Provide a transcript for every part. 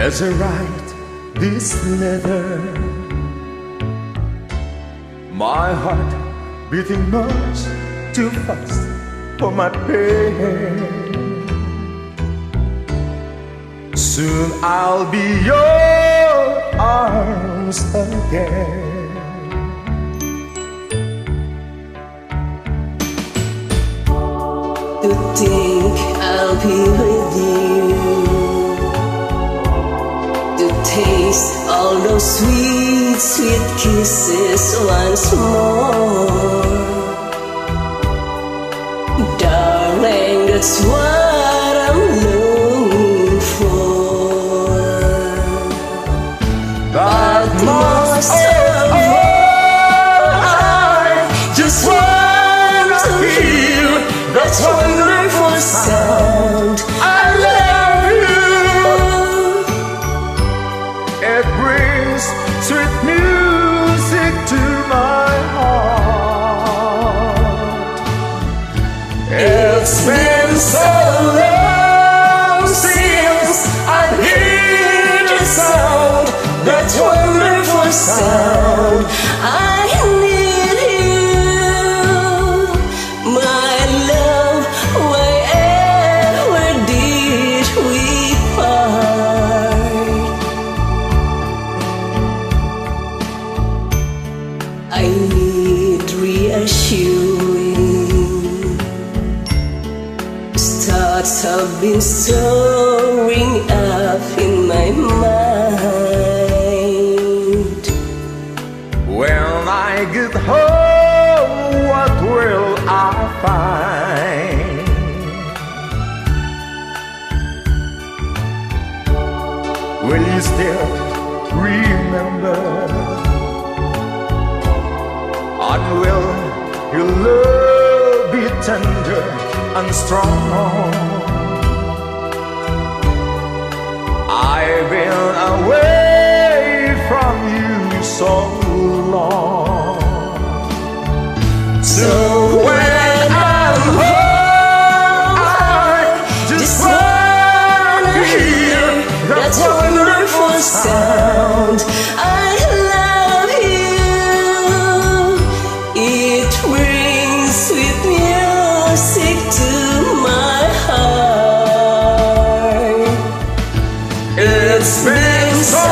As I write this letter, my heart beating much too fast for my pain. Soon I'll be your arms again. To think I'll be with you, to taste all those sweet, sweet kisses once more. Darling, that's what I'm longing for. But most of all, I just want to hear that wonderful sound. I love you. It brings sweet music to my heart. It's been so long since I heard the sound, that wonderful sound. I need you, my love. Wherever did we part? I need reassuring. Thoughts have been soaring up in my mind. When I get home, what will I find? Will you still remember? And will your love be tender and strong? I've been away from you so long. So when I'm home, I just want to hear that wonderful sound. I love you. It brings sweet music to my heart. It's been so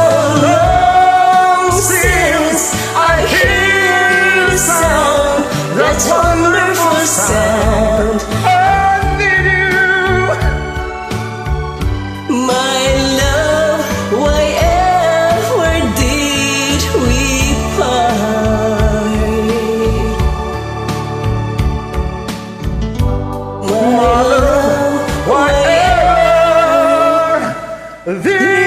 long since I hear the sound, That wonderful sound. I need you. My love, wherever did we part? My love, Whatever